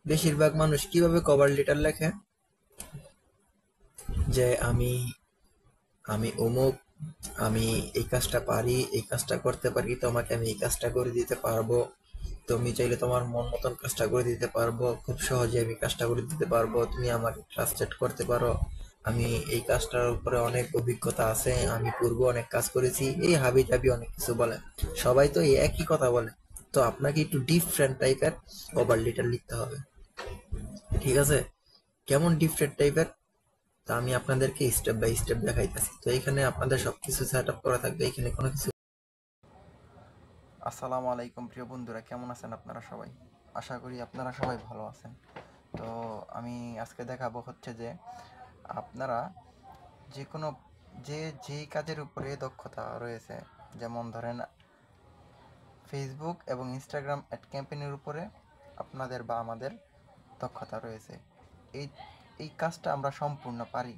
বেশিরভাগ মানুষ কিভাবে কভার লেটার লেখে? যে আমি আমি অমুক, আমি এই কাজটা পারি, এই কাজটা করতে পারি, তোমাকে আমি এই কাজটা করে দিতে পারবো, তুমি চাইলে তোমার মন মতন কাজটা করে দিতে পারবো, খুব সহজে আমি কাজটা করে দিতে পারবো, তুমি আমাকে ট্রাস্টেড করতে পারো, আমি এই কাজটার উপরে অনেক অভিজ্ঞতা আছে, আমি পূর্বে অনেক কাজ করেছি, এই হাবি জাবি অনেক কিছু বলে। সবাই তো এই একই কথা বলে। তো আপনাকে একটু ডিফারেন্ট টাইপের কভার লেটার লিখতে হবে। ঠিক আছে? কেমন ডিফারেন্ট টাইপের? তা আমি আপনাদেরকে স্টেপ বাই স্টেপ দেখাইতেছি। তো এখানে আপনাদের সবকিছু সেট আপ করা থাকবে, এখানে কোনো কিছু। আসসালামু আলাইকুম প্রিয় বন্ধুরা, কেমন আছেন আপনারা সবাই? আশা করি আপনারা সবাই ভালো আছেন। তো আমি আজকে দেখাবো হচ্ছে যে আপনারা যে কোনো যেই কাজের উপরে দক্ষতা রয়েছে, যেমন ধরেন ফেসবুক এবং ইনস্টাগ্রাম অ্যাড ক্যাম্পেইনের উপরে আপনাদের বা আমাদের দক্ষতা রয়েছে। এই এই কাজটা আমরা সম্পূর্ণ পারি।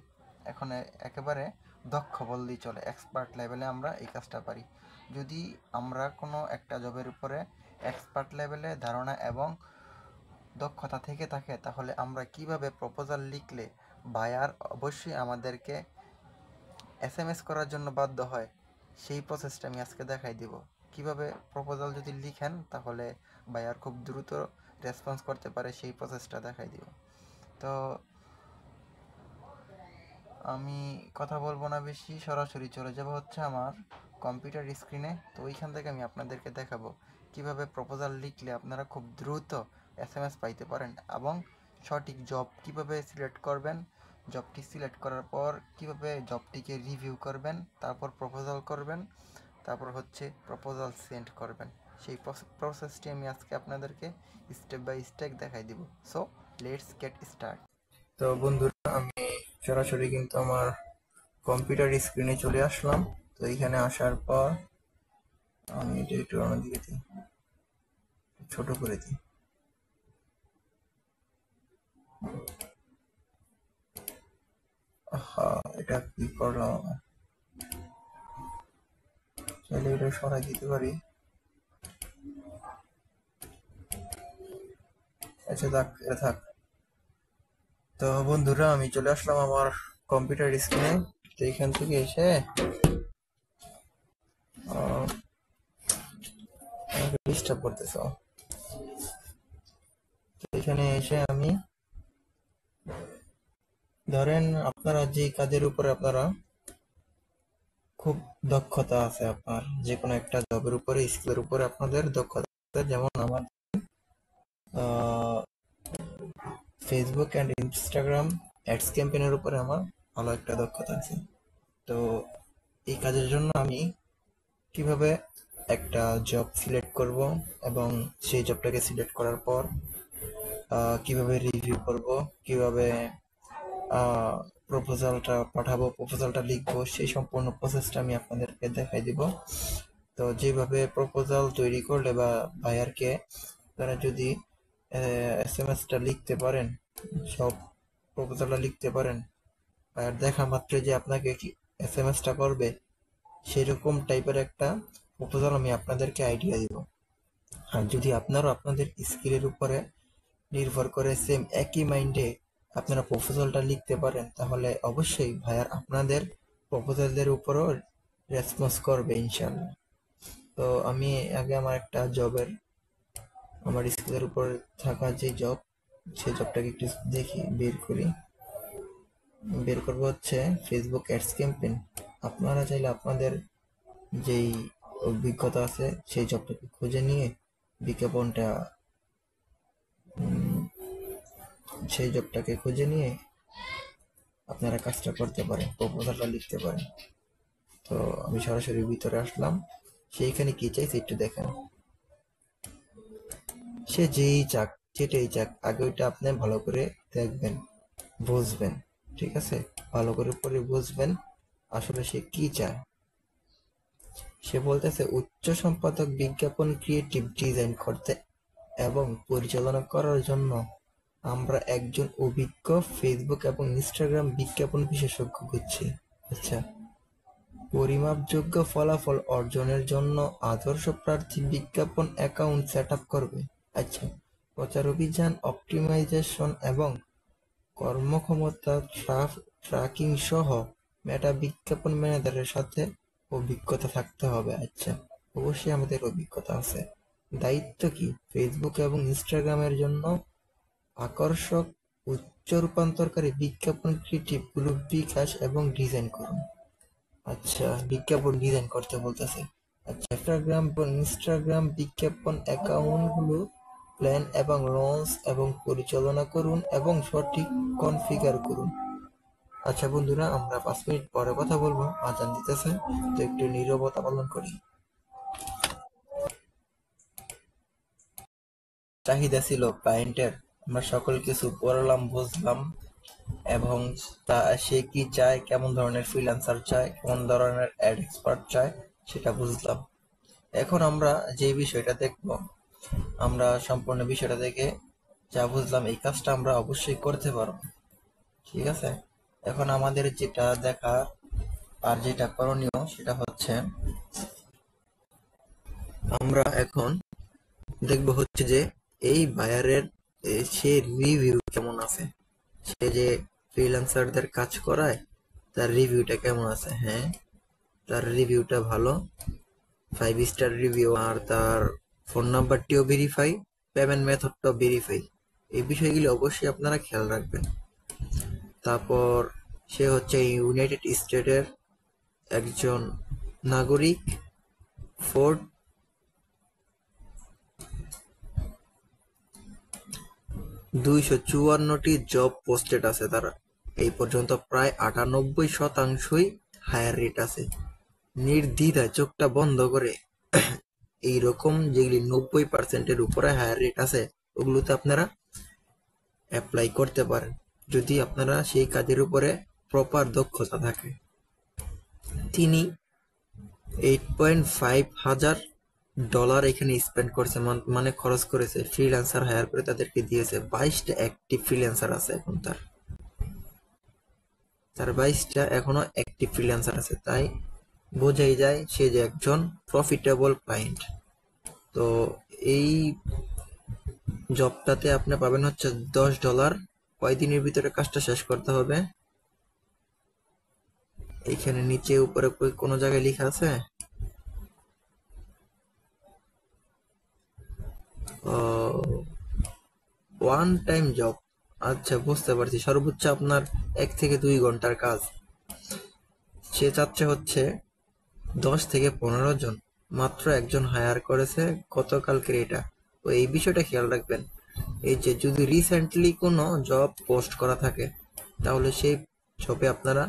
এখন একেবারে দক্ষ বললেই চলে, এক্সপার্ট লেভেলে আমরা এই কাজটা পারি। যদি আমরা কোনো একটা জবের উপরে এক্সপার্ট লেভেলে ধারণা এবং দক্ষতা থেকে থাকে, তাহলে আমরা কিভাবে প্রপোজাল লিখলে বায়ার অবশ্যই আমাদেরকে এসএমএস করার জন্য বাধ্য হয়, সেই প্রসেসটা আমি আজকে দেখাই দিব। কিভাবে প্রপোজাল যদি লিখেন তাহলে বায়ার খুব দ্রুত রেসপন্স করতে পারে, সেই প্রসেসটা দেখাই দিব। তো আমি কথা বলবো না বেশি, সরাসরি চলে যাব হচ্ছে আমার কম্পিউটার স্ক্রিনে। তো ওইখান থেকে আমি আপনাদেরকে দেখাবো কিভাবে প্রপোজাল লিখলে আপনারা খুব দ্রুত এসএমএস পাইতে পারেন এবং সঠিক জব কিভাবে সিলেক্ট করবেন, জবটি সিলেক্ট করার পর কিভাবে জবটিকে রিভিউ করবেন, তারপর প্রপোজাল করবেন, তারপর হচ্ছে প্রপোজাল সেন্ড করবেন। সেই প্রসেসটি আমি আজকে আপনাদেরকে স্টেপ বাই স্টেপ দেখাই দিব। So let's get start. তো বন্ধুরা, আমি সরাসরি কিন্তু আমার কম্পিউটার স্ক্রিনে চলে আসলাম। তো এখানে আসার পর আমি এটা একটু অন্যদিকে দিই, ছোট করে দিই। এটা কি করলাম? চাইলে এটা সরাই দিতে পারি। আচ্ছা, থাক, এটা থাক। তো বন্ধুরা, আমি চলে আসলাম আমার কম্পিউটার স্ক্রিনে। তো এখান থেকে এসে ডিস্টার্ব করতেছ। তো এখানে এসে আমি, ধরেন আপনারা যে কাজের উপরে আপনারা খুব দক্ষতা আছে, আপনার যে কোনো একটা জবের উপরে, স্কিলের উপরে আপনাদের দক্ষতা আছে। যেমন আমার ফেসবুক অ্যান্ড ইনস্টাগ্রাম অ্যাডস ক্যাম্পেইনের উপরে আমার ভালো একটা দক্ষতা আছে। তো এই কাজের জন্য আমি কিভাবে একটা জব সিলেক্ট করব এবং সেই জবটাকে সিলেক্ট করার পর কিভাবে রিভিউ করব, কিভাবে প্রপোজালটা পাঠাবো, প্রপোজালটা লিখবো, সেই সম্পূর্ণ প্রসেসটা আমি আপনাদেরকে দেখাই দিব। তো যেভাবে প্রপোজাল তৈরি করলে বা বায়ারকে তারা যদি এসএমএসটা লিখতে পারেন, সব প্রপোজালটা লিখতে পারেন, বায়ার দেখা মাত্রই যে আপনাকে কি এসএমএসটা করবে, সেরকম টাইপের একটা প্রপোজাল আমি আপনাদেরকে আইডিয়া দিব। আর যদি আপনারও আপনাদের স্কিলের উপরে নির্ভর করে সেম একই মাইন্ডে আপনারা প্রপোজালটা লিখতে পারেন, তাহলে অবশ্যই ভাইয়ার আপনাদের প্রপোজালের উপরও রেসপন্স করবে ইনশাল্লাহ। তো আমি আগে আমার একটা জবের, আমার স্কিলের উপর থাকা যে জব, সেই জবটাকে একটু দেখি, বের করি। বের করবো হচ্ছে ফেসবুক অ্যাডস ক্যাম্পেইন। আপনারা চাইলে আপনাদের যেই অভিজ্ঞতা আছে সেই জবটাকে খুঁজে নিয়ে বিজ্ঞাপনটা, সেই জবটাকে খুঁজে নিয়ে আপনারা কাজটা করতে পারেন, প্রপোজালটা লিখতে পারেন। তো আমি সরাসরি ভিতরে আসলাম। সেইখানে কি চাইছে একটু দেখেন। সে যেই চাক, যেটাই চাক, আগে ওইটা আপনি ভালো করে দেখবেন, বুঝবেন। ঠিক আছে? ভালো করে পরে বুঝবেন আসলে সে কি চায়। সে বলতেছে উচ্চ সম্পাদক বিজ্ঞাপন ক্রিয়েটিভ ডিজাইন করতে এবং পরিচালনা করার জন্য আমরা একজন অভিজ্ঞ ফেসবুক এবং ইনস্টাগ্রাম বিজ্ঞাপন বিশেষজ্ঞ খুঁজছি। আচ্ছা, পরিমাপযোগ্য ফলাফল অর্জনের জন্য আদর্শ প্রার্থী বিজ্ঞাপন অ্যাকাউন্ট সেট আপ করবে। আচ্ছা, প্রচার অভিযান অপটিমাইজেশন এবং কর্মক্ষমতা ট্র্যাকিং সহ মেটা বিজ্ঞাপন ম্যানেজারের সাথে অভিজ্ঞতা থাকতে হবে। আচ্ছা, অবশ্যই আমাদের অভিজ্ঞতা আছে। দায়িত্ব কি? ফেসবুক এবং ইনস্টাগ্রামের জন্য আকর্ষক, উচ্চ রূপান্তরকারী বিজ্ঞাপন ক্রিয়েটিভ গ্রুপ বিকাশ এবং ডিজাইন করুন। আচ্ছা, বিজ্ঞাপন ডিজাইন করতে বলতেছে। আচ্ছা, ইনস্টাগ্রাম বিজ্ঞাপন অ্যাকাউন্টগুলো প্ল্যান এবং লঞ্চ এবং পরিচালনা করুন এবং সঠিক কনফিগার করুন। আচ্ছা বন্ধুরা, আমরা 5 মিনিট পরে কথা বলবো, আজান দিতেছে, তো একটু নীরবতা পালন করি। চাহিদা ছিল ক্লায়েন্টের, আমরা সকল কিছু পড়লাম, বুঝলাম, এবং সে কি চায়, কেমন ধরনের ফ্রিল্যান্সার চায়, কোন ধরনের অ্যাড এক্সপার্ট চায়, সেটা বুঝলাম। এখন আমরা যে বিষয়টা দেখব, আমরা সম্পূর্ণ বিষয়টা দেখে যা বুঝলাম, এই কাজটা আমরা অবশ্যই করতে পারবো। ঠিক আছে, এখন আমাদের যেটা দেখা আর যেটা করণীয় সেটা হচ্ছে, আমরা এখন দেখব হচ্ছে যে এই বায়ারের সে রিভিউ কেমন আছে, সে যে ফ্রিল্যান্সারদের কাজ করায় তার রিভিউটা কেমন আছে। হ্যাঁ, তার রিভিউটা ভালো, 5 স্টার রিভিউ, আর তার ফোন নাম্বারটিও ভেরিফাই, পেমেন্ট মেথডটাও ভেরিফাই। এই বিষয়গুলি অবশ্যই আপনারা খেয়াল রাখবেন। তারপর সে হচ্ছে ইউনাইটেড স্টেটের একজন নাগরিক, ফোর্ড 254টি জব পোস্টেড আছে তার। এই পর্যন্ত প্রায় 98%ই হায়ার রেট আছে। নির্দ্বিধায় চোখটা বন্ধ করে এইরকম যেগুলি 90%-এর উপরে হায়ার রেট আছে ওগুলোতে আপনারা অ্যাপ্লাই করতে পারেন, যদি আপনারা সেই কাজের উপরে প্রপার দক্ষতা থাকে। তিনি $8,500 এখানে স্পেন্ড করছে, মানে খরচ করেছে, ফ্রিল্যান্সার হায়ার করে তাদেরকে দিয়েছে। 22টা অ্যাক্টিভ ফ্রিল্যান্সার আছে এখন তার 22টা এখনো অ্যাক্টিভ ফ্রিল্যান্সার আছে, তাই বোঝাই যায় সে যে একজন প্রফিটেবল ক্লায়েন্ট। তো এই জবটাতে আপনি পাবেন হচ্ছে $10। কয়দিনের ভিতরে কাজটা শেষ করতে হবে? এইখানে নিচে উপরে কোনো জায়গায় লেখা আছে? One time job. আচ্ছা, বুঝতে পারছি, সর্বোচ্চ আপনার 1 থেকে 2 ঘন্টার কাজ। সে চাচ্ছে হচ্ছে 10 থেকে 15 জন, মাত্র একজন হায়ার করেছে গতকালকের এটা। তো এই বিষয়টা খেয়াল রাখবেন, এই যে যদি রিসেন্টলি কোনো জব পোস্ট করা থাকে তাহলে সেই জবে আপনারা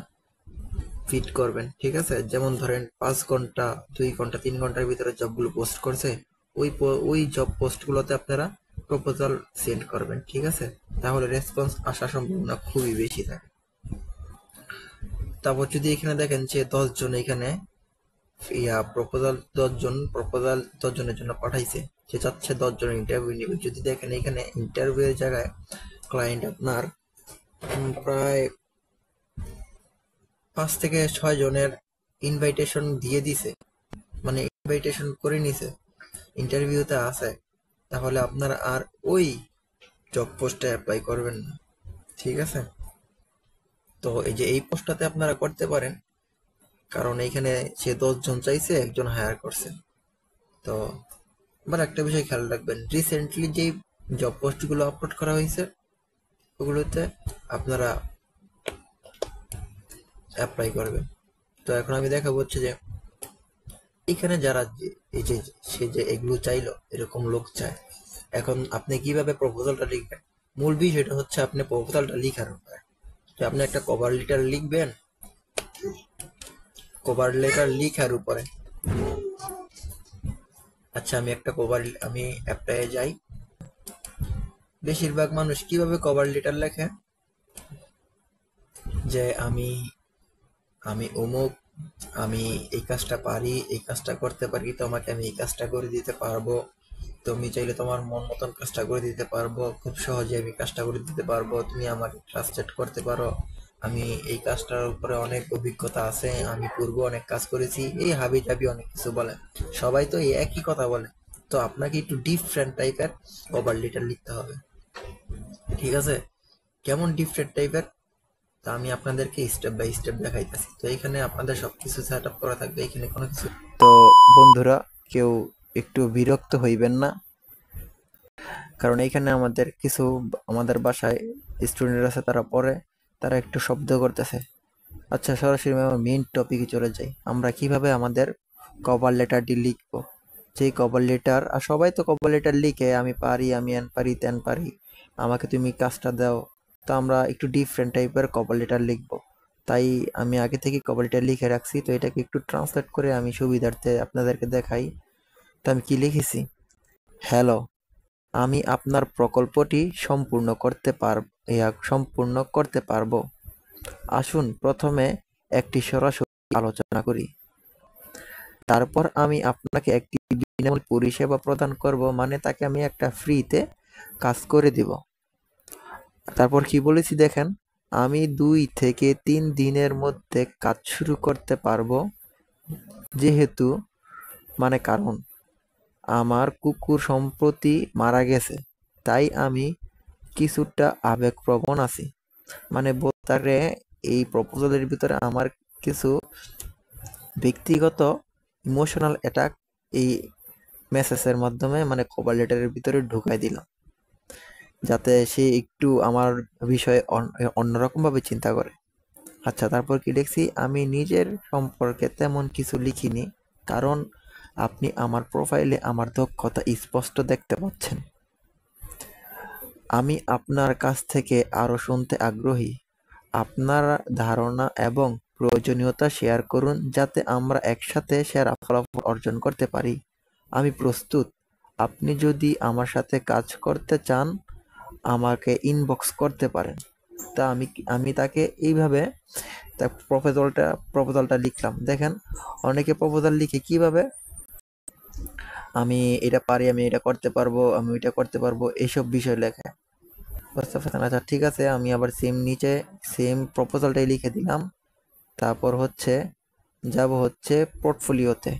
ফিট করবেন। ঠিক আছে, যেমন ধরেন 5 ঘন্টা, 2 ঘন্টা, 3 ঘন্টার ভিতরে জবগুলো পোস্ট করছে, ওই জব পোস্টগুলোতে আপনারা প্রপোজাল সেন্ড করবেন। ঠিক আছে, তাহলে রেসপন্স আসার সম্ভাবনা খুবই বেশি থাকে। তারপর যদি এখানে দেখেন যে 10 জন এখানে প্রপোজাল 10 জনের জন্য পাঠাইছে, সে চাচ্ছে 10 জনের ইন্টারভিউ নেবে। যদি দেখেন এখানে ইন্টারভিউ এর জায়গায় ক্লায়েন্ট আপনার প্রায় 5 থেকে 6 জনের ইনভাইটেশন দিয়ে দিছে, মানে ইনভাইটেশন করে নিছে, ইন্টারভিউতে আছে, তাহলে আপনারা আর ওই জব পোস্টে অ্যাপ্লাই করবেন না। ঠিক আছে, তো এই যে এই পোস্টটাতে আপনারা করতে পারেন, কারণ এইখানে সে 10 জন চাইছে, একজন হায়ার করছে। তো আবার একটা বিষয় খেয়াল রাখবেন, রিসেন্টলি যেই জব পোস্টগুলো আপলোড করা হয়েছে ওগুলোতে আপনারা অ্যাপ্লাই করবেন। তো এখন আমি দেখাবো হচ্ছে যে এখানে যারা এই যে সে যে এগুলো চাইলো, এরকম লোক চায়, এখন আপনি কিভাবে প্রপোজালটা লিখবেন? মূল বিষয়টা হচ্ছে আপনি প্রপোজালটা লিখার উপরে। তো আপনি একটা কভার লেটার লিখবেন, কভার লেটার লিখার উপরে। আচ্ছা, আমি অ্যাপ্লাইয়ে যাই। বেশিরভাগ মানুষ কিভাবে কভার লেটার লেখে, যে আমি আমি অমুক, আমি এই কাজটা পারি, এই কাজটা করতে পারি, তোমাকে আমি এই কাজটা করে দিতে পারবো, তুমি চাইলে তোমার মন মতন কাজটা করে দিতে পারবো, খুব সহজে আমি কাজটা করে দিতে পারবো, তুমি আমাকে ট্রাস্টেড করতে পারো, আমি এই কাজটার উপরে অনেক অভিজ্ঞতা আছে, আমি পূর্বে অনেক কাজ করেছি, এই হাবি জাবি অনেক কিছু বলে। সবাই তো এই একই কথা বলে, তো আপনাকে একটু ডিফারেন্ট টাইপের কভার লেটার লিখতে হবে, ঠিক আছে? কেমন ডিফারেন্ট টাইপের, তা আমি আপনাদেরকে স্টেপ বাই স্টেপ দেখাইতেছি। তো এখানে আপনাদের সবকিছু সেট আপ করা থাকবে, এখানে কোনো কিছু। তো বন্ধুরা, কেউ একটু বিরক্ত হইবেন না, কারণ এইখানে আমাদের বাসায় স্টুডেন্ট আছে, তারা পড়ে, তারা একটু শব্দ করতেছে। আচ্ছা, সরাসরি আমার মেইন টপিকে চলে যাই। আমরা কিভাবে আমাদের কভার লেটারটি লিখবো? যেই কভার লেটার, আর সবাই তো কভার লেটার লিখে, আমি পারি, আমি এন পারি, তেন পারি, আমাকে তুমি কাজটা দাও। তো আমরা একটু ডিফারেন্ট টাইপের কভার লেটার লিখবো। তাই আমি আগে থেকে কভার লেটার লিখে রাখছি। তো এটাকে একটু ট্রান্সলেট করে আমি সুবিধার্থে আপনাদেরকে দেখাই। তো আমি কি লিখেছি? হ্যালো, আমি আপনার প্রকল্পটি সম্পূর্ণ করতে পারবো। আসুন প্রথমে একটি সরাসরি আলোচনা করি। তারপর আমি আপনাকে একটি বিনামূল্যে পরিষেবা প্রদান করব, মানে তাকে আমি একটা ফ্রিতে কাজ করে দিব। তারপর কি বলেছি দেখেন, আমি 2 থেকে 3 দিনের মধ্যে কাজ শুরু করতে পারবো, যেহেতু কারণ আমার কুকুর সম্প্রতি মারা গেছে, তাই আমি কিছুটা আবেগপ্রবণ আছি। মানে বলতে পারে এই প্রপোজালের ভিতরে আমার কিছু ব্যক্তিগত ইমোশনাল অ্যাটাক এই মেসেজের মাধ্যমে, মানে কভার লেটারের ভিতরে ঢুকাই দিলাম, যাতে সে একটু আমার বিষয়ে অন্যরকমভাবে চিন্তা করে। আচ্ছা, তারপর কি লিখছি? আমি নিজের সম্পর্কে তেমন কিছু লিখিনি, কারণ আপনি আমার প্রোফাইলে আমার দক্ষতা স্পষ্ট দেখতে পাচ্ছেন। আমি আপনার কাছ থেকে আরো শুনতে আগ্রহী। আপনার ধারণা এবং প্রয়োজনীয়তা শেয়ার করুন, যাতে আমরা একসাথে সেরা ফলাফল অর্জন করতে পারি। আমি প্রস্তুত। আপনি যদি আমার সাথে কাজ করতে চান, আমাকে ইনবক্স করতে পারেন। তা আমি তাকে এইভাবে তার প্রপোজালটা লিখলাম। দেখেন, অনেকে প্রপোজাল লিখে কিভাবে, আমি এটা পারি, আমি এটা করতে পারবো, আমি এটা করতে পারবো, এইসব বিষয় লেখে। বুঝতে পারছেন? আচ্ছা, ঠিক আছে, আমি আবার নিচে সেম প্রপোজালটাই লিখে দিলাম। তারপর যাব পোর্টফোলিওতে।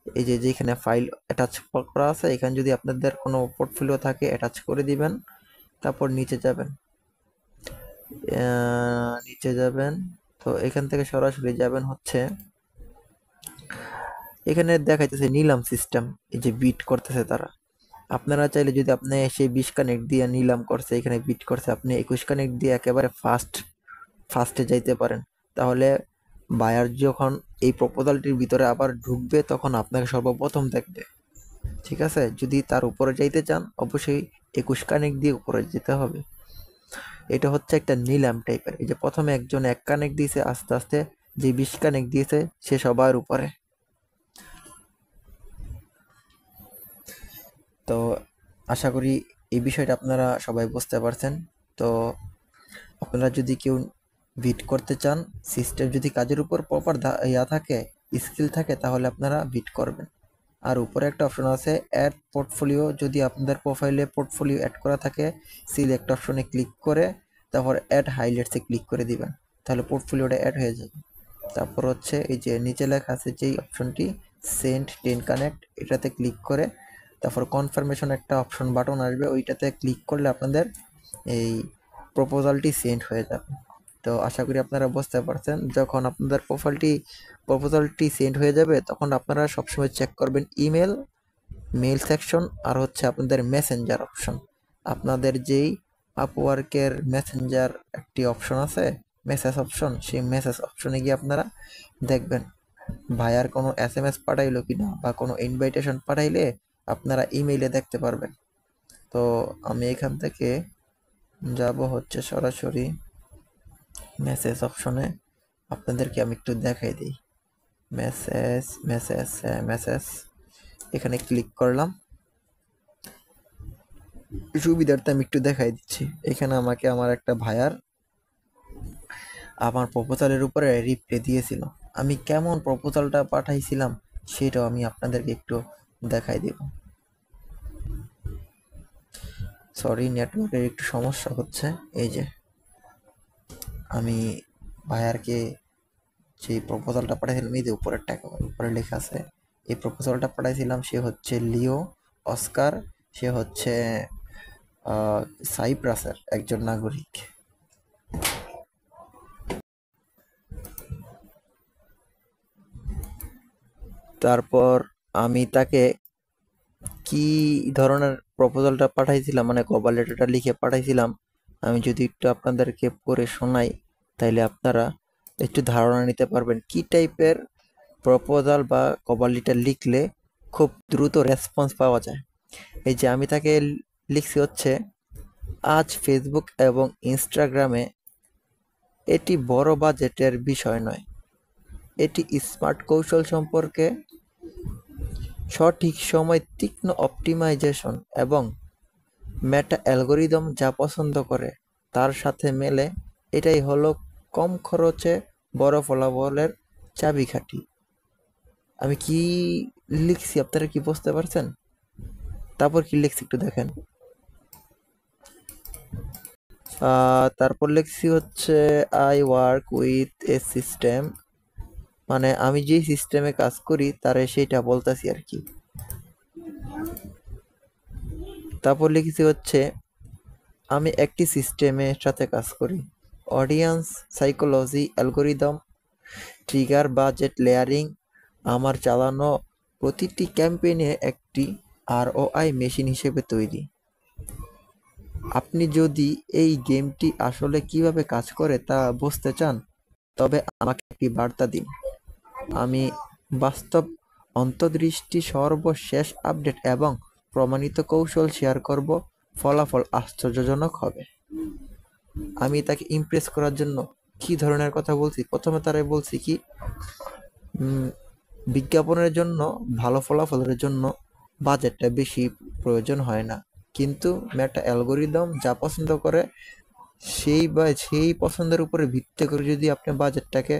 এই যে যেখানে ফাইল অ্যাটাচ করা আছে, এখানে যদি আপনাদের কোনো পোর্টফোলিও থাকে অ্যাটাচ করে দিবেন। তারপর নিচে যাবেন। তো এখান থেকে সরাসরি যাবেন এখানে দেখাইতেছে নিলাম সিস্টেম, এই যে বিট করতেছে তারা। আপনারা চাইলে, যদি আপনি সেই 20 কানেক্ট দিয়ে নিলাম করছে, এখানে বিট করছে, আপনি 21 কানেক্ট দিয়ে একেবারে ফার্স্টে যাইতে পারেন। তাহলে বায়ার যখন এই প্রপোজালটির ভিতরে আবার ঢুকবে, তখন আপনাকে সর্বপ্রথম দেখবে। ঠিক আছে? যদি তার উপরে যাইতে চান, অবশ্যই 21 কানেক্ট দিয়ে উপরে যেতে হবে। এটা হচ্ছে একটা নিলাম টাইপের। এই যে প্রথমে একজন 1 কানেক্ট দিয়েছে, আস্তে আস্তে যে 20 কানেক্ট দিয়েছে সে সবার উপরে। তো আশা করি এই বিষয়টা আপনারা সবাই বুঝতে পারছেন। তো আপনারা যদি কেউ বিট করতে চান, সিস্টেম যদি কাজের উপর প্রপার থাকে, স্কিল থাকে, তাহলে আপনারা বিট করবেন। আর উপরে একটা অপশন আছে অ্যাড পোর্টফোলিও। যদি আপনাদের প্রোফাইলে পোর্টফোলিও অ্যাড করা থাকে, সিলেক্ট অপশনে ক্লিক করে তারপর অ্যাড হাইলাইটসে ক্লিক করে দিবেন, তাহলে পোর্টফোলিওটা অ্যাড হয়ে যাবে। তারপর এই যে নিচে লেখা আছে যেই অপশনটি, সেন্ড 10 কানেক্ট, এটাতে ক্লিক করে তারপর কনফার্মেশন একটা অপশন বাটন আসবে, ওইটাতে ক্লিক করলে আপনাদের এই প্রপোজালটি সেন্ড হয়ে যাবে। তো আশা করি আপনারা বুঝতে পারছেন। যখন আপনাদের প্রপোজালটি সেন্ড হয়ে যাবে, তখন আপনারা সবসময় চেক করবেন মেল সেকশন, আর আপনাদের মেসেঞ্জার অপশন। আপনাদের যেই আপওয়ার্কের মেসেঞ্জার একটি অপশন আছে, মেসেজ অপশন, সেই মেসেজ অপশনে গিয়ে আপনারা দেখবেন ভাইয়ার কোনো SMS পাঠাইলো কিনা, বা কোনো ইনভাইটেশন পাঠাইলে আপনারা ইমেইলে দেখতে পারবেন। তো আমি এখান থেকে যাব সরাসরি মেসেজ অপশনে। আপনাদেরকে আমি একটু দেখাই দিই। মেসেজ এখানে ক্লিক করলাম। সুবিধার্থে আমি একটু দেখাই দিচ্ছি। এখানে আমাকে আমার একটা ভাইয়ার আমার প্রপোজালের উপরে রিপ্লাই দিয়েছিল। আমি কেমন প্রপোজালটা পাঠাইছিলাম সেটাও আমি আপনাদেরকে একটু দেখাই দিব। সরি, নেটওয়ার্কের একটু সমস্যা হচ্ছে। এই যে আমি ভাইয়ারকে যে প্রপোজালটা পাঠাইছিলাম, এই যে উপরের লেখা আছে, এই প্রপোজালটা পাঠাইছিলাম। সে লিও অস্কার, সে হচ্ছে সাইপ্রাসের একজন নাগরিক। তারপর আমি তাকে কি ধরনের প্রপোজালটা পাঠাইছিলাম, মানে কভার লেটারটা লিখে পাঠাইছিলাম, আমি যদি একটু আপনাদেরকে পড়ে শোনাই, তাইলে আপনারা একটু ধারণা নিতে পারবেন কি টাইপের প্রপোজাল বা কভার লেটার লিখলে খুব দ্রুত রেসপন্স পাওয়া যায়। এই যে আমি তাকে লিখছি হচ্ছে, আজ ফেসবুক এবং ইনস্টাগ্রামে এটি বড় বাজেটের বিষয় নয়, এটি স্মার্ট কৌশল সম্পর্কে সঠিক সময় তীক্ষ্ণ অপটিমাইজেশন এবং মেটা অ্যালগরিদম যা পছন্দ করে তার সাথে মেলে। এটাই হলো কম খরচে বড় ফলাফলের চাবিকাঠি। আমি কি লিখছি আপনারা কি বুঝতে পারছেন? তারপর কি লিখছি একটু দেখেন। তারপর লিখছি হচ্ছে, I work with a system, মানে আমি যে সিস্টেমে কাজ করি তারে সেটা বলতেছি আর কি। তারপর লিখেছি হচ্ছে, আমি একটি সিস্টেমের সাথে কাজ করি। Audience psychology, algorithm, trigger, budget layering, আমার চালানো প্রতিটি ক্যাম্পেইনে একটি ROI মেশিন হিসেবে তৈরি। আপনি যদি এই গেমটি আসলে কিভাবে কাজ করে তা বুঝতে চান, তবে আমাকে একটি বার্তা দিন। আমি বাস্তব অন্তর্দৃষ্টি, সর্বশেষ আপডেট এবং প্রমাণিত কৌশল শেয়ার করব। ফলাফল আশ্চর্যজনক হবে। আমি তাকে ইমপ্রেস করার জন্য কি ধরনের কথা বলছি? প্রথমে তারাই বলছি কি, বিজ্ঞাপনের জন্য, ভালো ফলাফলের জন্য বাজেটটা বেশি প্রয়োজন হয় না, কিন্তু মেটা অ্যালগরিদম যা পছন্দ করে সেই পছন্দের উপরে ভিত্তি করে যদি আপনি বাজেটটাকে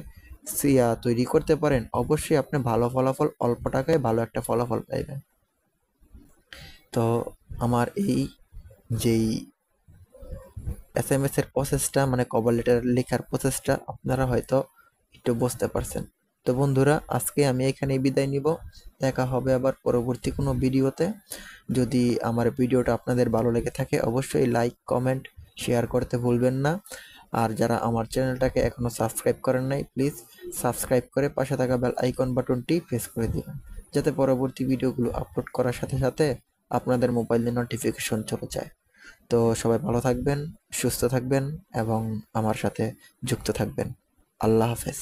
তৈরি করতে পারেন, অবশ্যই আপনি ভালো ফলাফল, অল্প টাকায় ভালো একটা ফলাফল পাইবেন। তো আমার এই যেই SMS এর প্রসেসটা, মানে কভার লেটার লেখার প্রসেসটা আপনারা হয়তো একটু বুঝতে পারছেন। তো বন্ধুরা, আজকে আমি এখানেই বিদায় নিব। দেখা হবে আবার পরবর্তী কোনো ভিডিওতে। যদি আমার ভিডিওটা আপনাদের ভালো লেগে থাকে, অবশ্যই লাইক, কমেন্ট, শেয়ার করতে ভুলবেন না। আর যারা আমার চ্যানেলটাকে এখনো সাবস্ক্রাইব করেন নাই, প্লিজ সাবস্ক্রাইব করে পাশে থাকা বেল আইকন বাটনটি প্রেস করে দিবেন, যাতে পরবর্তী ভিডিওগুলো আপলোড করার সাথে সাথে আপনাদের মোবাইলে নোটিফিকেশন চলে যায়। তো সবাই ভালো থাকবেন, সুস্থ থাকবেন এবং আমার সাথে যুক্ত থাকবেন। আল্লাহ হাফেজ।